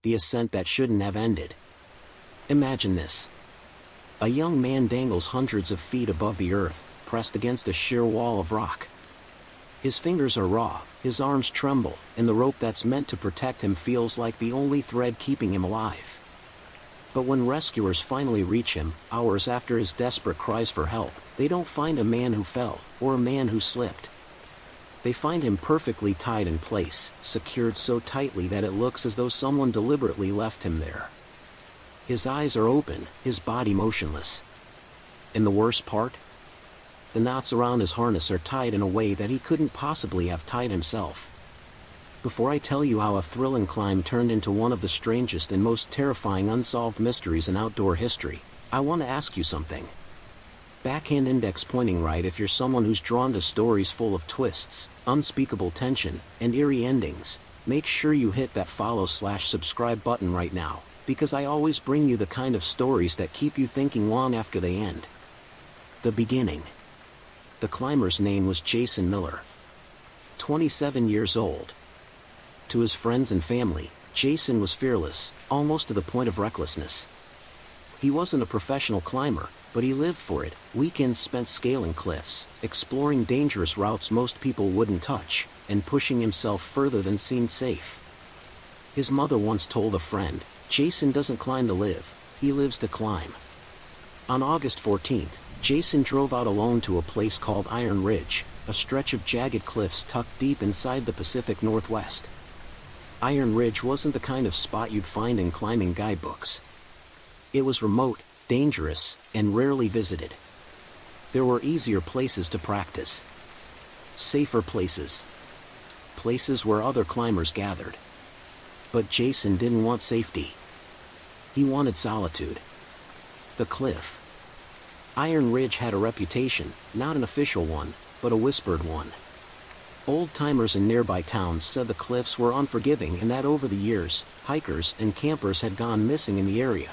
the ascent that shouldn't have ended. Imagine this. A young man dangles hundreds of feet above the earth, pressed against a sheer wall of rock. His fingers are raw, his arms tremble, and the rope that's meant to protect him feels like the only thread keeping him alive. But when rescuers finally reach him, hours after his desperate cries for help, they don't find a man who fell, or a man who slipped. They find him perfectly tied in place, secured so tightly that it looks as though someone deliberately left him there. His eyes are open, his body motionless. And the worst part? The knots around his harness are tied in a way that he couldn't possibly have tied himself. Before I tell you how a thrilling climb turned into one of the strangest and most terrifying unsolved mysteries in outdoor history, I want to ask you something. Backhand index pointing right if you're someone who's drawn to stories full of twists, unspeakable tension, and eerie endings. Make sure you hit that follow/subscribe button right now, because I always bring you the kind of stories that keep you thinking long after they end. The beginning. The climber's name was Jason Miller. 27 years old. To his friends and family, Jason was fearless, almost to the point of recklessness. He wasn't a professional climber, but he lived for it. Weekends spent scaling cliffs, exploring dangerous routes most people wouldn't touch, and pushing himself further than seemed safe. His mother once told a friend, "Jason doesn't climb to live, he lives to climb." On August 14th, Jason drove out alone to a place called Iron Ridge, a stretch of jagged cliffs tucked deep inside the Pacific Northwest. Iron Ridge wasn't the kind of spot you'd find in climbing guidebooks. It was remote, dangerous, and rarely visited. There were easier places to practice. Safer places. Places where other climbers gathered. But Jason didn't want safety. He wanted solitude. The cliff. Iron Ridge had a reputation, not an official one, but a whispered one. Old-timers in nearby towns said the cliffs were unforgiving and that over the years, hikers and campers had gone missing in the area.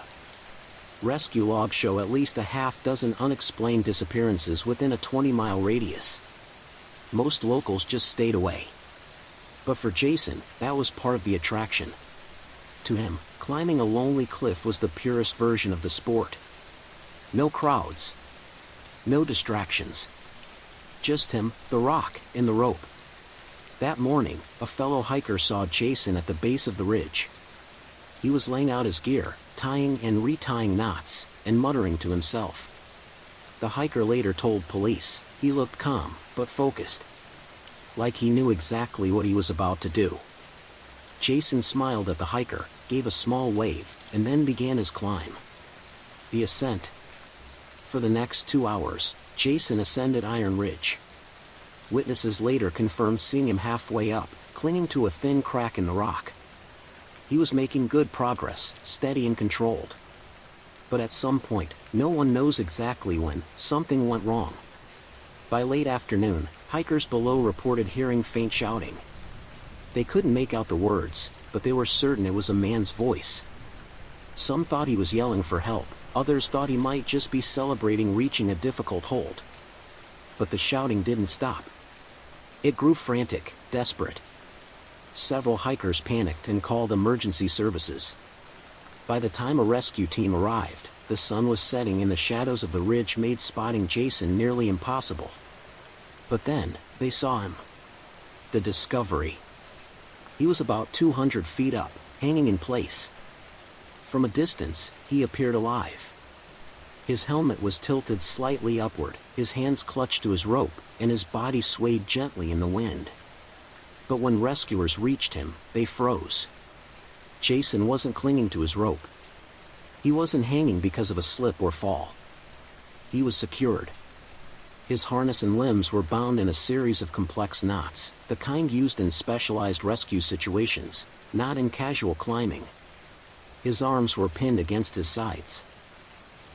Rescue logs show at least a half-dozen unexplained disappearances within a 20-mile radius. Most locals just stayed away. But for Jason, that was part of the attraction. To him, climbing a lonely cliff was the purest version of the sport. No crowds. No distractions. Just him, the rock, and the rope. That morning, a fellow hiker saw Jason at the base of the ridge. He was laying out his gear, tying and retying knots, and muttering to himself. The hiker later told police, he looked calm, but focused. Like he knew exactly what he was about to do. Jason smiled at the hiker, gave a small wave, and then began his climb. The ascent. For the next 2 hours, Jason ascended Iron Ridge. Witnesses later confirmed seeing him halfway up, clinging to a thin crack in the rock. He was making good progress, steady and controlled. But at some point, no one knows exactly when, something went wrong. By late afternoon, hikers below reported hearing faint shouting. They couldn't make out the words, but they were certain it was a man's voice. Some thought he was yelling for help, others thought he might just be celebrating reaching a difficult hold. But the shouting didn't stop. It grew frantic, desperate. Several hikers panicked and called emergency services. By the time a rescue team arrived, the sun was setting and the shadows of the ridge made spotting Jason nearly impossible. But then, they saw him. The discovery. He was about 200 feet up, hanging in place. From a distance, he appeared alive. His helmet was tilted slightly upward, his hands clutched to his rope, and his body swayed gently in the wind. But when rescuers reached him, they froze. Jason wasn't clinging to his rope. He wasn't hanging because of a slip or fall. He was secured. His harness and limbs were bound in a series of complex knots, the kind used in specialized rescue situations, not in casual climbing. His arms were pinned against his sides.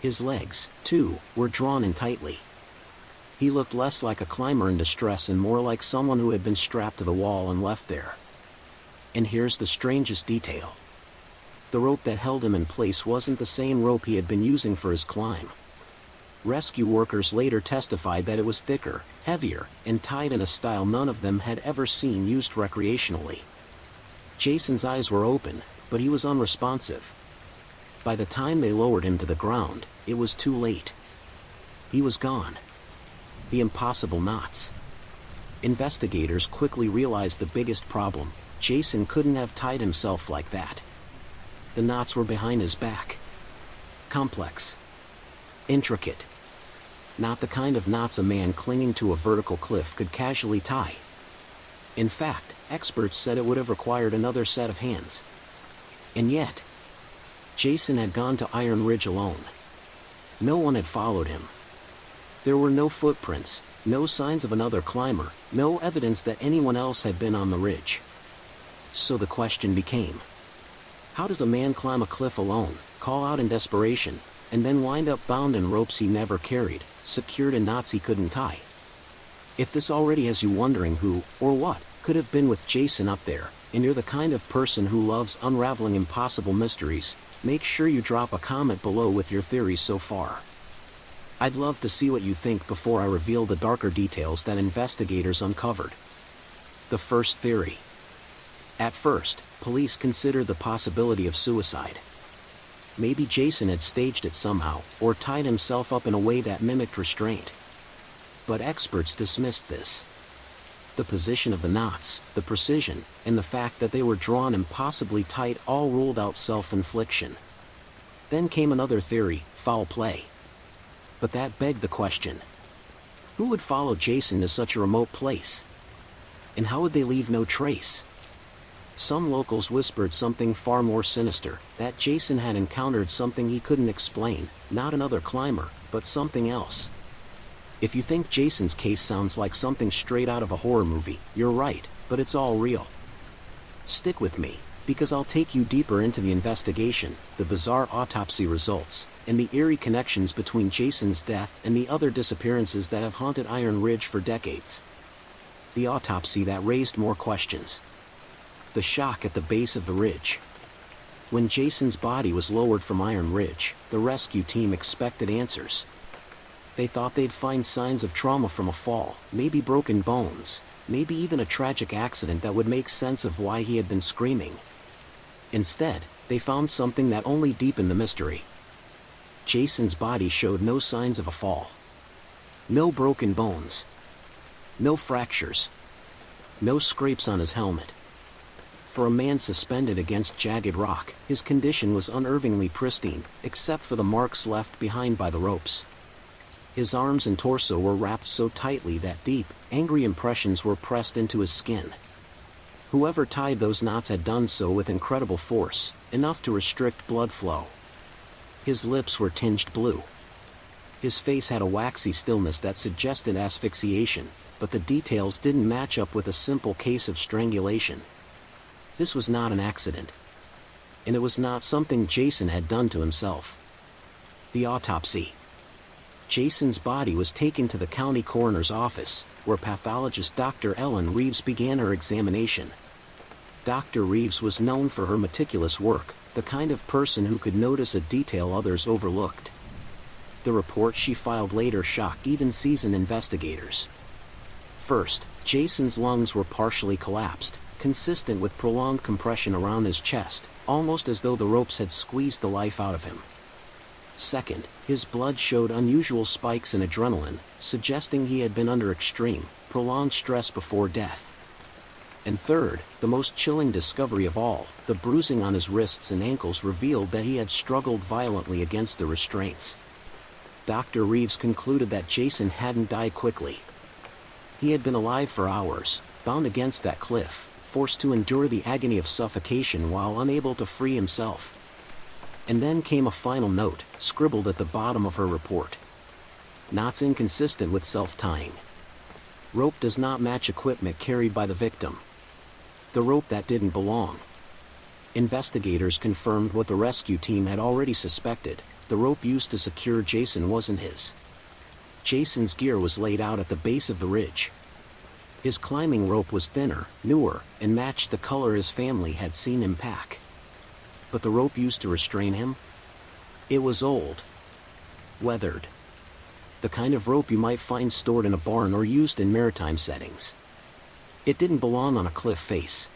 His legs, too, were drawn in tightly. He looked less like a climber in distress and more like someone who had been strapped to the wall and left there. And here's the strangest detail. The rope that held him in place wasn't the same rope he had been using for his climb. Rescue workers later testified that it was thicker, heavier, and tied in a style none of them had ever seen used recreationally. Jason's eyes were open, but he was unresponsive. By the time they lowered him to the ground, it was too late. He was gone. The impossible knots. Investigators quickly realized the biggest problem: Jason couldn't have tied himself like that. The knots were behind his back. Complex. Intricate. Not the kind of knots a man clinging to a vertical cliff could casually tie. In fact, experts said it would have required another set of hands. And yet, Jason had gone to Iron Ridge alone. No one had followed him. There were no footprints, no signs of another climber, no evidence that anyone else had been on the ridge. So the question became, how does a man climb a cliff alone, call out in desperation, and then wind up bound in ropes he never carried, secured in knots he couldn't tie? If this already has you wondering who, or what, could have been with Jason up there, and you're the kind of person who loves unraveling impossible mysteries, make sure you drop a comment below with your theories so far. I'd love to see what you think before I reveal the darker details that investigators uncovered. The first theory. At first, police considered the possibility of suicide. Maybe Jason had staged it somehow, or tied himself up in a way that mimicked restraint. But experts dismissed this. The position of the knots, the precision, and the fact that they were drawn impossibly tight all ruled out self-infliction. Then came another theory: foul play. But that begged the question. Who would follow Jason to such a remote place? And how would they leave no trace? Some locals whispered something far more sinister, that Jason had encountered something he couldn't explain, not another climber, but something else. If you think Jason's case sounds like something straight out of a horror movie, you're right, but it's all real. Stick with me, because I'll take you deeper into the investigation, the bizarre autopsy results, and the eerie connections between Jason's death and the other disappearances that have haunted Iron Ridge for decades. The autopsy that raised more questions. The shock at the base of the ridge. When Jason's body was lowered from Iron Ridge, the rescue team expected answers. They thought they'd find signs of trauma from a fall, maybe broken bones, maybe even a tragic accident that would make sense of why he had been screaming. Instead, they found something that only deepened the mystery. Jason's body showed no signs of a fall. No broken bones. No fractures. No scrapes on his helmet. For a man suspended against jagged rock, his condition was unnervingly pristine, except for the marks left behind by the ropes. His arms and torso were wrapped so tightly that deep, angry impressions were pressed into his skin. Whoever tied those knots had done so with incredible force, enough to restrict blood flow. His lips were tinged blue. His face had a waxy stillness that suggested asphyxiation, but the details didn't match up with a simple case of strangulation. This was not an accident. And it was not something Jason had done to himself. The autopsy. Jason's body was taken to the county coroner's office, where pathologist Dr. Ellen Reeves began her examination. Dr. Reeves was known for her meticulous work, the kind of person who could notice a detail others overlooked. The report she filed later shocked even seasoned investigators. First, Jason's lungs were partially collapsed, consistent with prolonged compression around his chest, almost as though the ropes had squeezed the life out of him. Second, his blood showed unusual spikes in adrenaline, suggesting he had been under extreme, prolonged stress before death. And third, the most chilling discovery of all, the bruising on his wrists and ankles revealed that he had struggled violently against the restraints. Dr. Reeves concluded that Jason hadn't died quickly. He had been alive for hours, bound against that cliff, forced to endure the agony of suffocation while unable to free himself. And then came a final note, scribbled at the bottom of her report. Knots inconsistent with self-tying. Rope does not match equipment carried by the victim. The rope that didn't belong. Investigators confirmed what the rescue team had already suspected: the rope used to secure Jason wasn't his. Jason's gear was laid out at the base of the ridge. His climbing rope was thinner, newer, and matched the color his family had seen him pack. But the rope used to restrain him? It was old. Weathered. The kind of rope you might find stored in a barn or used in maritime settings. It didn't belong on a cliff face.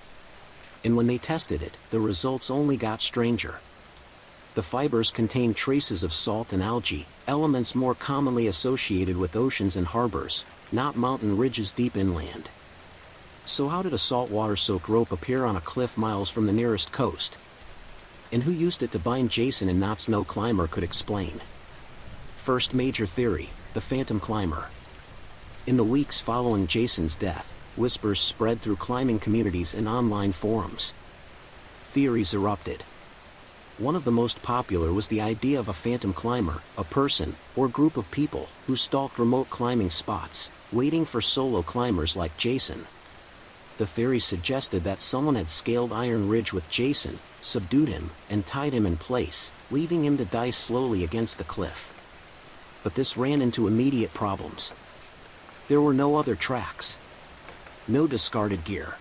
And when they tested it, the results only got stranger. The fibers contained traces of salt and algae, elements more commonly associated with oceans and harbors, not mountain ridges deep inland. So how did a saltwater-soaked rope appear on a cliff miles from the nearest coast? And who used it to bind Jason and not no climber could explain. First major theory, the phantom climber. In the weeks following Jason's death, whispers spread through climbing communities and online forums. Theories erupted. One of the most popular was the idea of a phantom climber, a person, or group of people, who stalked remote climbing spots, waiting for solo climbers like Jason. The theory suggested that someone had scaled Iron Ridge with Jason, subdued him, and tied him in place, leaving him to die slowly against the cliff. But this ran into immediate problems. There were no other tracks. No discarded gear.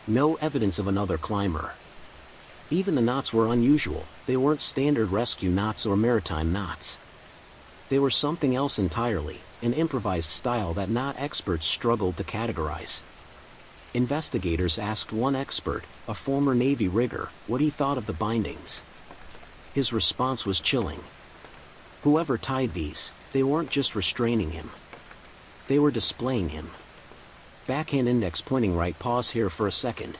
No evidence of another climber. Even the knots were unusual. They weren't standard rescue knots or maritime knots. They were something else entirely, an improvised style that not experts struggled to categorize. Investigators asked one expert, a former Navy rigger, what he thought of the bindings. His response was chilling. Whoever tied these, they weren't just restraining him. They were displaying him. Backhand index pointing right. Pause here for a second.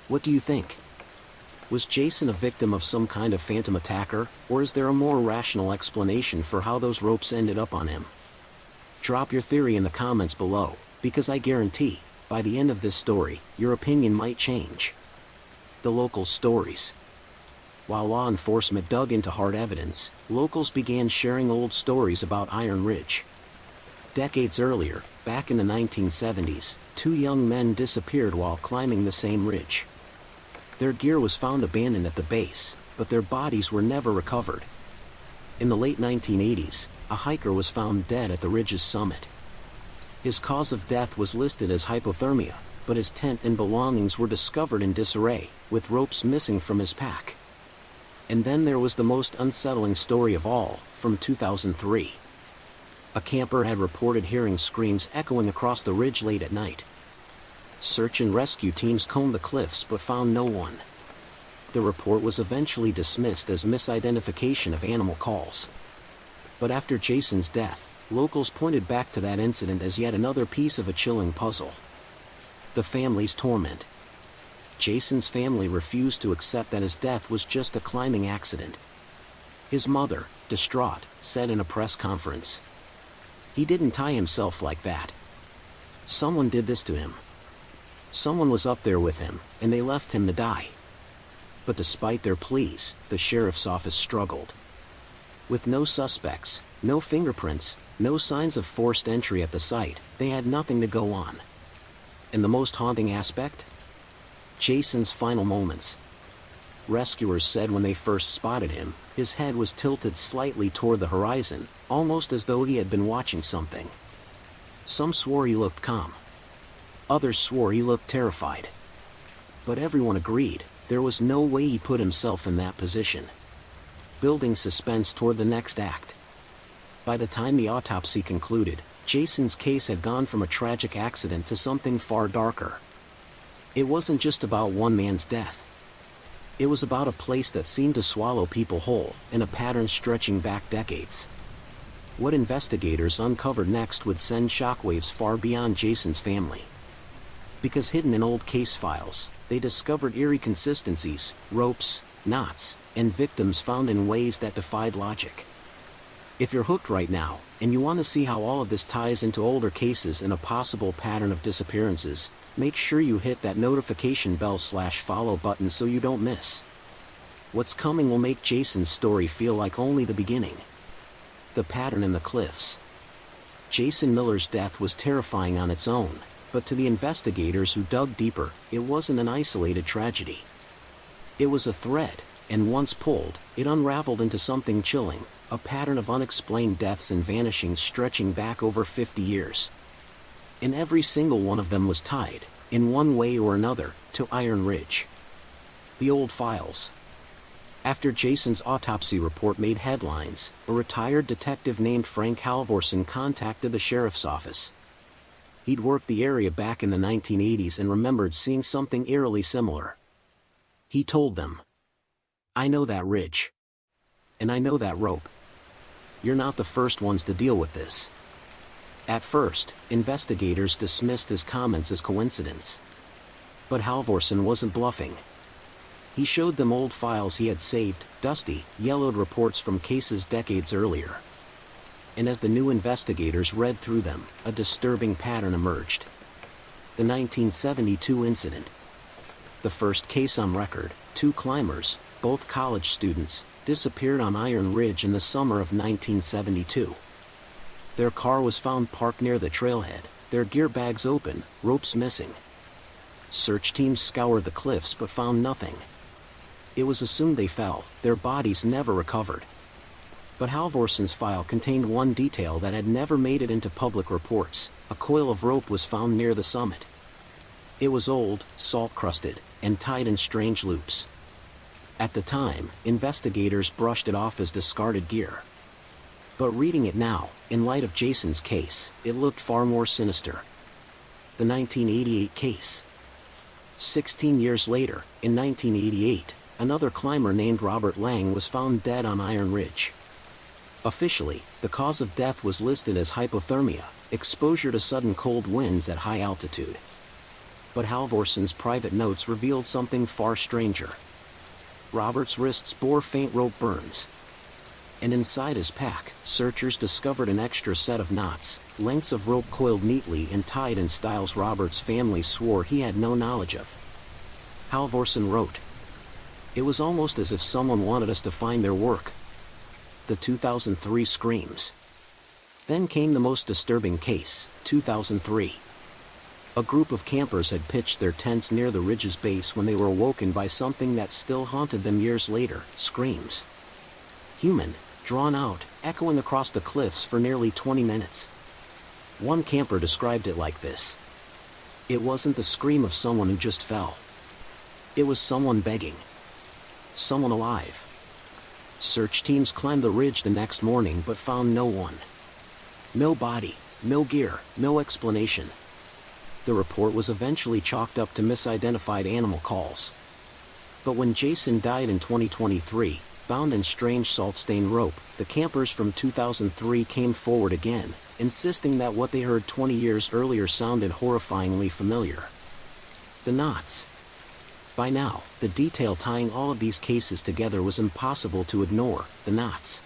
What do you think? Was Jason a victim of some kind of phantom attacker, or is there a more rational explanation for how those ropes ended up on him? Drop your theory in the comments below, because I guarantee, by the end of this story, your opinion might change. The local stories. While law enforcement dug into hard evidence, locals began sharing old stories about Iron Ridge. Decades earlier, back in the 1970s, two young men disappeared while climbing the same ridge. Their gear was found abandoned at the base, but their bodies were never recovered. In the late 1980s, a hiker was found dead at the ridge's summit. His cause of death was listed as hypothermia, but his tent and belongings were discovered in disarray, with ropes missing from his pack. And then there was the most unsettling story of all, from 2003. A camper had reported hearing screams echoing across the ridge late at night. Search and rescue teams combed the cliffs but found no one. The report was eventually dismissed as misidentification of animal calls. But after Jason's death, locals pointed back to that incident as yet another piece of a chilling puzzle. The family's torment. Jason's family refused to accept that his death was just a climbing accident. His mother, distraught, said in a press conference, "He didn't tie himself like that. Someone did this to him. Someone was up there with him, and they left him to die." But despite their pleas, the sheriff's office struggled. With no suspects, no fingerprints, no signs of forced entry at the site, they had nothing to go on. And the most haunting aspect? Jason's final moments. Rescuers said when they first spotted him, his head was tilted slightly toward the horizon, almost as though he had been watching something. Some swore he looked calm. Others swore he looked terrified. But everyone agreed, there was no way he put himself in that position. Building suspense toward the next act. By the time the autopsy concluded, Jason's case had gone from a tragic accident to something far darker. It wasn't just about one man's death. It was about a place that seemed to swallow people whole, in a pattern stretching back decades. What investigators uncovered next would send shockwaves far beyond Jason's family. Because hidden in old case files, they discovered eerie consistencies, ropes, knots, and victims found in ways that defied logic. If you're hooked right now, and you want to see how all of this ties into older cases and a possible pattern of disappearances, make sure you hit that notification bell/follow button so you don't miss. What's coming will make Jason's story feel like only the beginning. The pattern in the cliffs. Jason Miller's death was terrifying on its own, but to the investigators who dug deeper, it wasn't an isolated tragedy. It was a thread, and once pulled, it unraveled into something chilling, a pattern of unexplained deaths and vanishings stretching back over 50 years. And every single one of them was tied, in one way or another, to Iron Ridge. The old files. After Jason's autopsy report made headlines, a retired detective named Frank Halvorson contacted the sheriff's office. He'd worked the area back in the 1980s and remembered seeing something eerily similar. He told them, "I know that ridge. And I know that rope. You're not the first ones to deal with this." At first, investigators dismissed his comments as coincidence. But Halvorsen wasn't bluffing. He showed them old files he had saved, dusty, yellowed reports from cases decades earlier. And as the new investigators read through them, a disturbing pattern emerged. The 1972 incident. The first case on record, 2 climbers, both college students, disappeared on Iron Ridge in the summer of 1972. Their car was found parked near the trailhead, their gear bags open, ropes missing. Search teams scoured the cliffs but found nothing. It was assumed they fell, their bodies never recovered. But Halvorsen's file contained one detail that had never made it into public reports: a coil of rope was found near the summit. It was old, salt-crusted, and tied in strange loops. At the time, investigators brushed it off as discarded gear. But reading it now, in light of Jason's case, it looked far more sinister. The 1988 case. 16 years later, in 1988, another climber named Robert Lang was found dead on Iron Ridge. Officially, the cause of death was listed as hypothermia, exposure to sudden cold winds at high altitude. But Halvorsen's private notes revealed something far stranger. Robert's wrists bore faint rope burns. And inside his pack, searchers discovered an extra set of knots, lengths of rope coiled neatly and tied in styles Robert's family swore he had no knowledge of. Halvorsen wrote, "It was almost as if someone wanted us to find their work." The 2003 screams. Then came the most disturbing case, 2003. A group of campers had pitched their tents near the ridge's base when they were awoken by something that still haunted them years later: screams. Human, drawn out, echoing across the cliffs for nearly 20 minutes. One camper described it like this: "It wasn't the scream of someone who just fell. It was someone begging. Someone alive." Search teams climbed the ridge the next morning but found no one. No body, no gear, no explanation. The report was eventually chalked up to misidentified animal calls. But when Jason died in 2023, bound in strange salt-stained rope, the campers from 2003 came forward again, insisting that what they heard 20 years earlier sounded horrifyingly familiar. The knots. By now, the detail tying all of these cases together was impossible to ignore: the knots.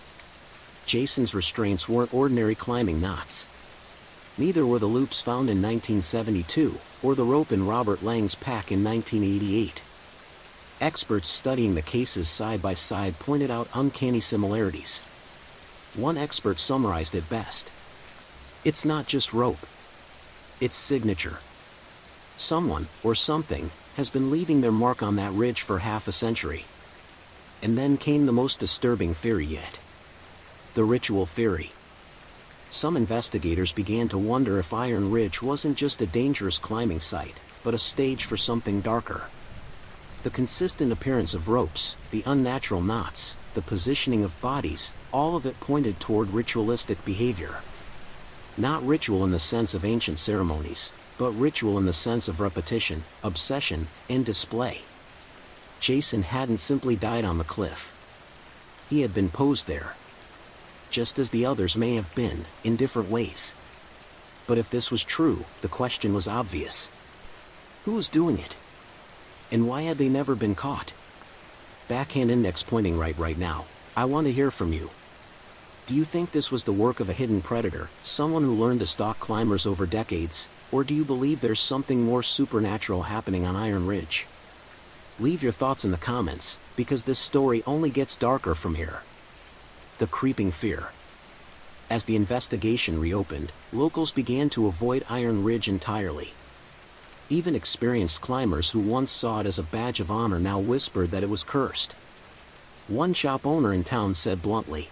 Jason's restraints weren't ordinary climbing knots. Neither were the loops found in 1972, or the rope in Robert Lang's pack in 1988. Experts studying the cases side by side pointed out uncanny similarities. One expert summarized it best: "It's not just rope. It's signature. Someone, or something, has been leaving their mark on that ridge for half a century." And then came the most disturbing theory yet. The ritual theory. Some investigators began to wonder if Iron Ridge wasn't just a dangerous climbing site, but a stage for something darker. The consistent appearance of ropes, the unnatural knots, the positioning of bodies, all of it pointed toward ritualistic behavior. Not ritual in the sense of ancient ceremonies, but ritual in the sense of repetition, obsession, and display. Jason hadn't simply died on the cliff. He had been posed there. Just as the others may have been, in different ways. But if this was true, the question was obvious. Who was doing it? And why had they never been caught? Backhand index pointing right now. I want to hear from you. Do you think this was the work of a hidden predator, someone who learned to stalk climbers over decades, or do you believe there's something more supernatural happening on Iron Ridge? Leave your thoughts in the comments, because this story only gets darker from here. The creeping fear. As the investigation reopened, locals began to avoid Iron Ridge entirely. Even experienced climbers who once saw it as a badge of honor now whispered that it was cursed. One shop owner in town said bluntly,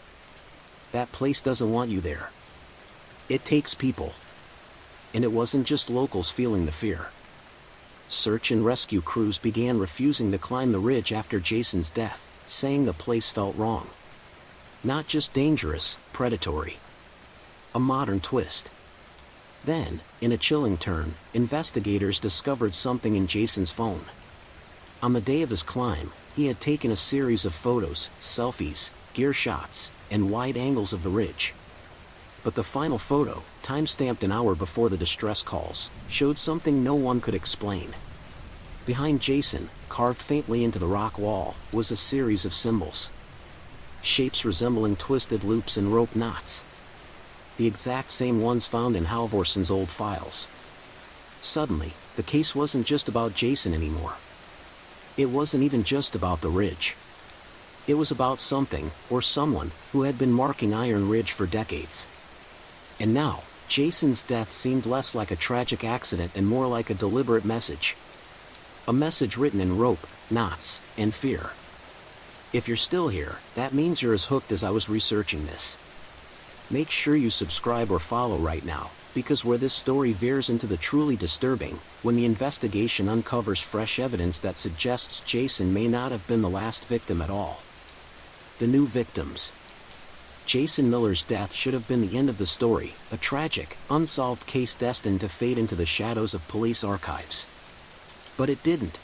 "That place doesn't want you there. It takes people." And it wasn't just locals feeling the fear. Search and rescue crews began refusing to climb the ridge after Jason's death, saying the place felt wrong. Not just dangerous, predatory. A modern twist. Then, in a chilling turn, investigators discovered something in Jason's phone. On the day of his climb, he had taken a series of photos, selfies, gear shots, and wide angles of the ridge. But the final photo, time-stamped an hour before the distress calls, showed something no one could explain. Behind Jason, carved faintly into the rock wall, was a series of symbols. Shapes resembling twisted loops and rope knots. The exact same ones found in Halvorson's old files. Suddenly, the case wasn't just about Jason anymore. It wasn't even just about the ridge. It was about something, or someone, who had been marking Iron Ridge for decades. And now, Jason's death seemed less like a tragic accident and more like a deliberate message. A message written in rope, knots, and fear. If you're still here, that means you're as hooked as I was researching this. Make sure you subscribe or follow right now, because where this story veers into the truly disturbing, when the investigation uncovers fresh evidence that suggests Jason may not have been the last victim at all. The new victims. Jason Miller's death should have been the end of the story, a tragic, unsolved case destined to fade into the shadows of police archives. But it didn't.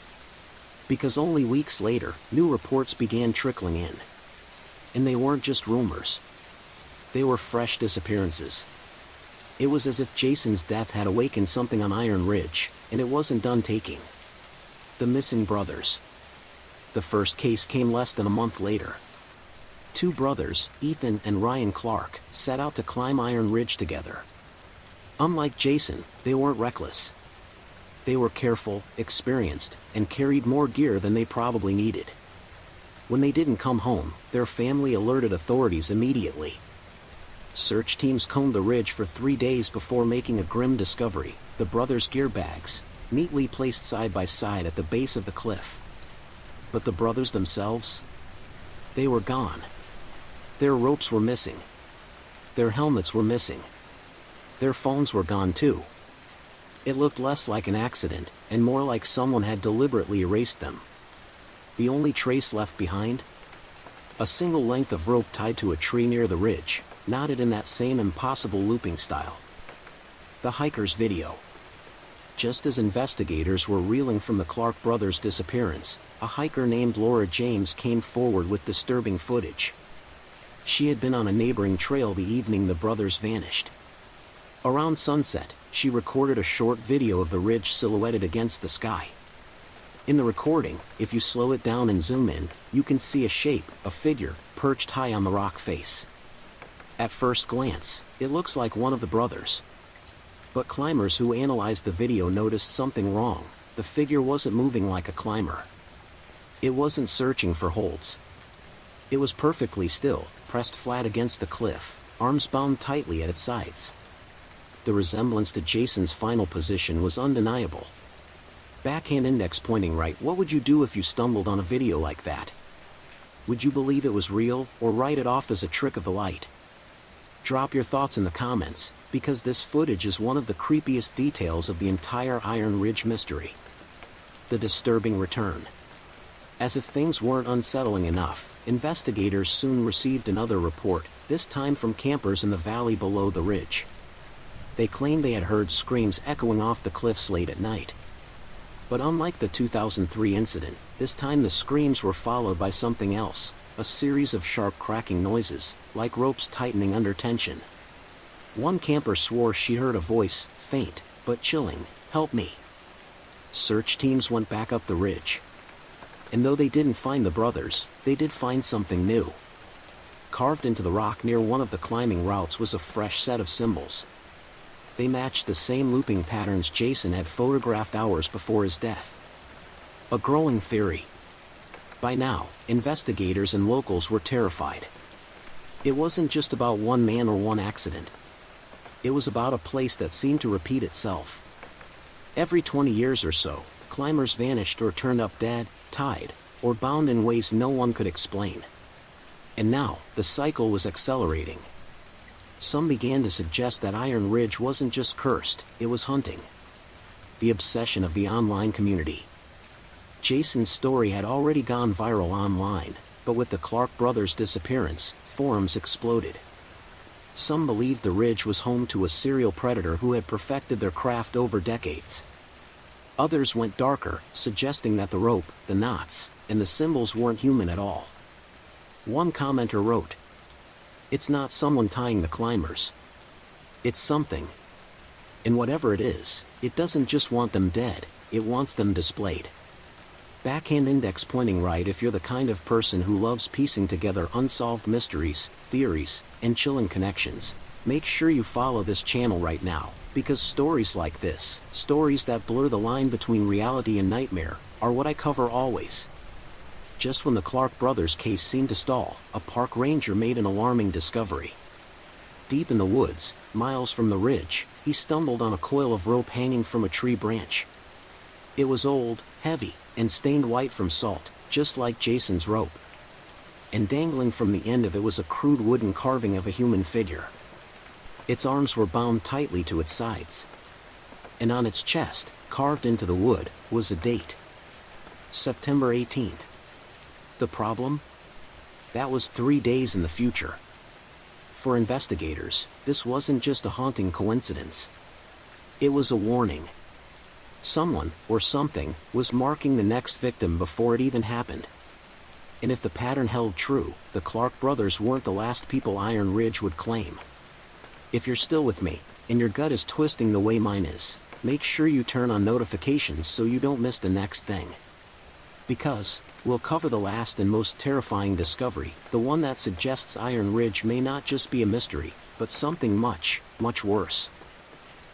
Because only weeks later, new reports began trickling in. And they weren't just rumors. They were fresh disappearances. It was as if Jason's death had awakened something on Iron Ridge, and it wasn't done taking. The missing brothers. The first case came less than a month later. Two brothers, Ethan and Ryan Clark, set out to climb Iron Ridge together. Unlike Jason, they weren't reckless. They were careful, experienced, and carried more gear than they probably needed. When they didn't come home, their family alerted authorities immediately. Search teams combed the ridge for 3 days before making a grim discovery: the brothers' gear bags, neatly placed side by side at the base of the cliff. But the brothers themselves? They were gone. Their ropes were missing. Their helmets were missing. Their phones were gone too. It looked less like an accident, and more like someone had deliberately erased them. The only trace left behind? A single length of rope tied to a tree near the ridge, knotted in that same impossible looping style. The hiker's video. Just as investigators were reeling from the Clark brothers' disappearance, a hiker named Laura James came forward with disturbing footage. She had been on a neighboring trail the evening the brothers vanished. Around sunset, she recorded a short video of the ridge silhouetted against the sky. In the recording, if you slow it down and zoom in, you can see a shape, a figure, perched high on the rock face. At first glance, it looks like one of the brothers. But climbers who analyzed the video noticed something wrong. The figure wasn't moving like a climber. It wasn't searching for holds. It was perfectly still, pressed flat against the cliff, arms bound tightly at its sides. The resemblance to Jason's final position was undeniable. Backhand index pointing right. What would you do if you stumbled on a video like that? Would you believe it was real, or write it off as a trick of the light? Drop your thoughts in the comments, because this footage is one of the creepiest details of the entire Iron Ridge mystery. The disturbing return. As if things weren't unsettling enough, investigators soon received another report, this time from campers in the valley below the ridge. They claimed they had heard screams echoing off the cliffs late at night. But unlike the 2003 incident, this time the screams were followed by something else, a series of sharp cracking noises, like ropes tightening under tension. One camper swore she heard a voice, faint, but chilling, "Help me." Search teams went back up the ridge. And though they didn't find the brothers, they did find something new. Carved into the rock near one of the climbing routes was a fresh set of symbols. They matched the same looping patterns Jason had photographed hours before his death. A growing theory. By now, investigators and locals were terrified. It wasn't just about one man or one accident. It was about a place that seemed to repeat itself. Every 20 years or so, climbers vanished or turned up dead, tied, or bound in ways no one could explain. And now, the cycle was accelerating. Some began to suggest that Iron Ridge wasn't just cursed, it was hunting. The obsession of the online community. Jason's story had already gone viral online, but with the Clark brothers' disappearance, forums exploded. Some believed the ridge was home to a serial predator who had perfected their craft over decades. Others went darker, suggesting that the rope, the knots, and the symbols weren't human at all. One commenter wrote, "It's not someone tying the climbers. It's something. And whatever it is, it doesn't just want them dead, it wants them displayed." Backhand index pointing right if you're the kind of person who loves piecing together unsolved mysteries, theories, and chilling connections. Make sure you follow this channel right now, because stories like this, stories that blur the line between reality and nightmare, are what I cover always. Just when the Clark brothers' case seemed to stall, a park ranger made an alarming discovery. Deep in the woods, miles from the ridge, he stumbled on a coil of rope hanging from a tree branch. It was old, heavy, and stained white from salt, just like Jason's rope. And dangling from the end of it was a crude wooden carving of a human figure. Its arms were bound tightly to its sides. And on its chest, carved into the wood, was a date. September 18th. The problem? That was 3 days in the future. For investigators, this wasn't just a haunting coincidence. It was a warning. Someone, or something, was marking the next victim before it even happened. And if the pattern held true, the Clark brothers weren't the last people Iron Ridge would claim. If you're still with me, and your gut is twisting the way mine is, make sure you turn on notifications so you don't miss the next thing. Because, we'll cover the last and most terrifying discovery, the one that suggests Iron Ridge may not just be a mystery, but something much, much worse.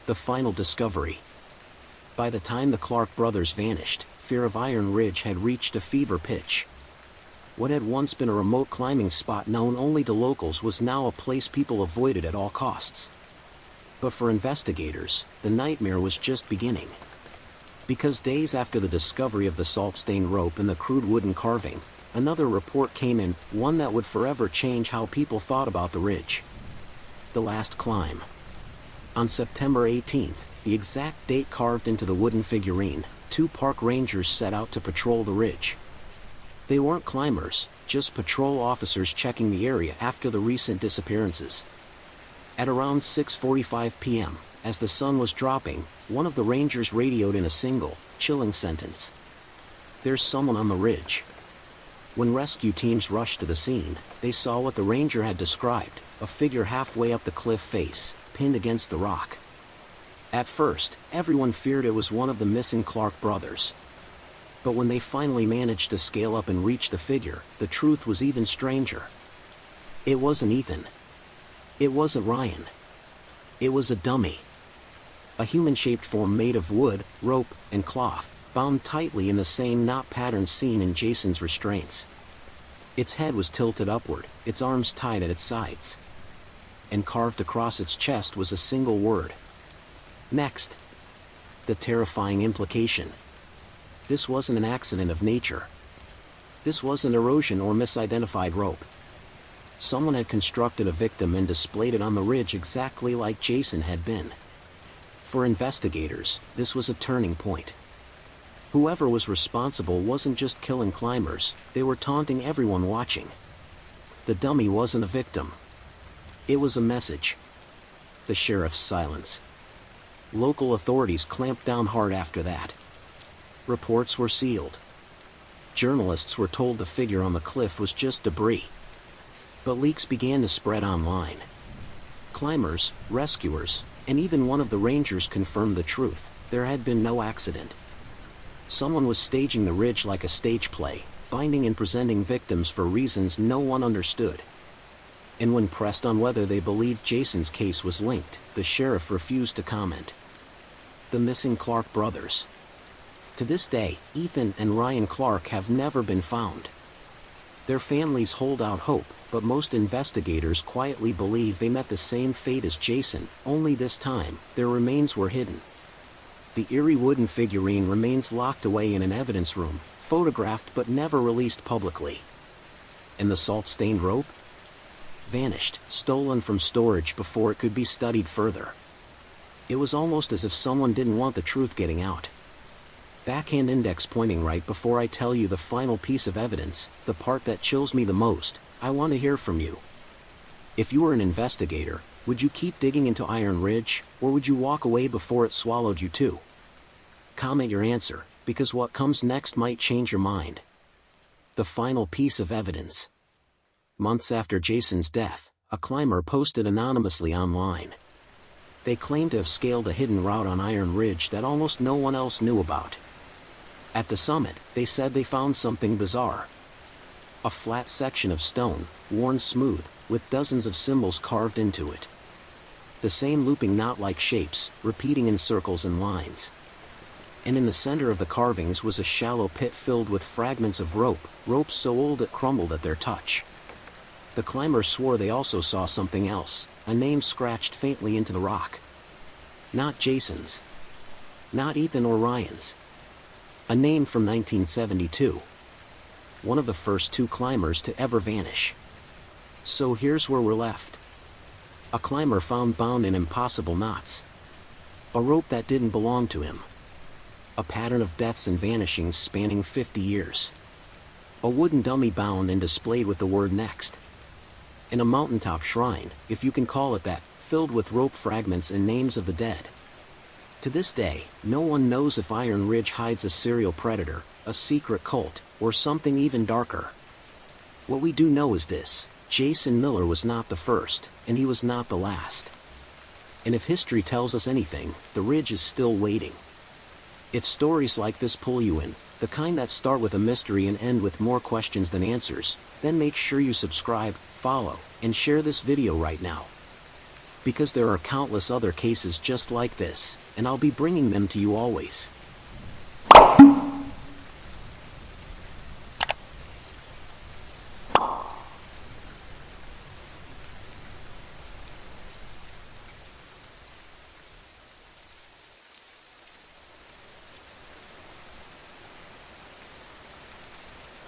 The final discovery. By the time the Clark brothers vanished, fear of Iron Ridge had reached a fever pitch. What had once been a remote climbing spot known only to locals was now a place people avoided at all costs. But for investigators, the nightmare was just beginning. Because days after the discovery of the salt-stained rope and the crude wooden carving, another report came in, one that would forever change how people thought about the ridge. The last climb. On September 18th, the exact date carved into the wooden figurine, 2 park rangers set out to patrol the ridge. They weren't climbers, just patrol officers checking the area after the recent disappearances. At around 6:45 p.m., as the sun was dropping, one of the rangers radioed in a single, chilling sentence. "There's someone on the ridge." When rescue teams rushed to the scene, they saw what the ranger had described, a figure halfway up the cliff face, pinned against the rock. At first, everyone feared it was one of the missing Clark brothers. But when they finally managed to scale up and reach the figure, the truth was even stranger. It wasn't Ethan. It wasn't Ryan. It was a dummy. A human-shaped form made of wood, rope, and cloth, bound tightly in the same knot pattern seen in Jason's restraints. Its head was tilted upward, its arms tied at its sides. And carved across its chest was a single word. Next. The terrifying implication. This wasn't an accident of nature. This wasn't erosion or misidentified rope. Someone had constructed a victim and displayed it on the ridge exactly like Jason had been. For investigators, this was a turning point. Whoever was responsible wasn't just killing climbers, they were taunting everyone watching. The dummy wasn't a victim. It was a message. The sheriff's silence. Local authorities clamped down hard after that. Reports were sealed. Journalists were told the figure on the cliff was just debris. But leaks began to spread online. Climbers, rescuers, and even one of the rangers confirmed the truth: there had been no accident. Someone was staging the ridge like a stage play, binding and presenting victims for reasons no one understood. And when pressed on whether they believed Jason's case was linked, the sheriff refused to comment. The missing Clark brothers. To this day, Ethan and Ryan Clark have never been found. Their families hold out hope, but most investigators quietly believe they met the same fate as Jason, only this time, their remains were hidden. The eerie wooden figurine remains locked away in an evidence room, photographed but never released publicly. And the salt-stained rope? Vanished, stolen from storage before it could be studied further. It was almost as if someone didn't want the truth getting out. Backhand index pointing right before I tell you the final piece of evidence, the part that chills me the most, I want to hear from you. If you are an investigator, Would you keep digging into Iron Ridge, or would you walk away before it swallowed you too? Comment your answer, because what comes next might change your mind. The final piece of evidence. Months after Jason's death, a climber posted anonymously online. They claimed to have scaled a hidden route on Iron Ridge that almost no one else knew about. At the summit, they said they found something bizarre. A flat section of stone, worn smooth, with dozens of symbols carved into it. The same looping knot-like shapes, repeating in circles and lines. And in the center of the carvings was a shallow pit filled with fragments of rope so old it crumbled at their touch. The climbers swore they also saw something else, a name scratched faintly into the rock. Not Jason's. Not Ethan or Ryan's. A name from 1972. One of the first two climbers to ever vanish. So here's where we're left. A climber found bound in impossible knots. A rope that didn't belong to him. A pattern of deaths and vanishings spanning 50 years. A wooden dummy bound and displayed with the word next. And a mountaintop shrine, if you can call it that, filled with rope fragments and names of the dead. To this day, no one knows if Iron Ridge hides a serial predator, a secret cult, or something even darker. What we do know is this: Jason Miller was not the first, and he was not the last. And if history tells us anything, the ridge is still waiting. If stories like this pull you in, the kind that start with a mystery and end with more questions than answers, then make sure you subscribe, follow, and share this video right now. Because there are countless other cases just like this, and I'll be bringing them to you always.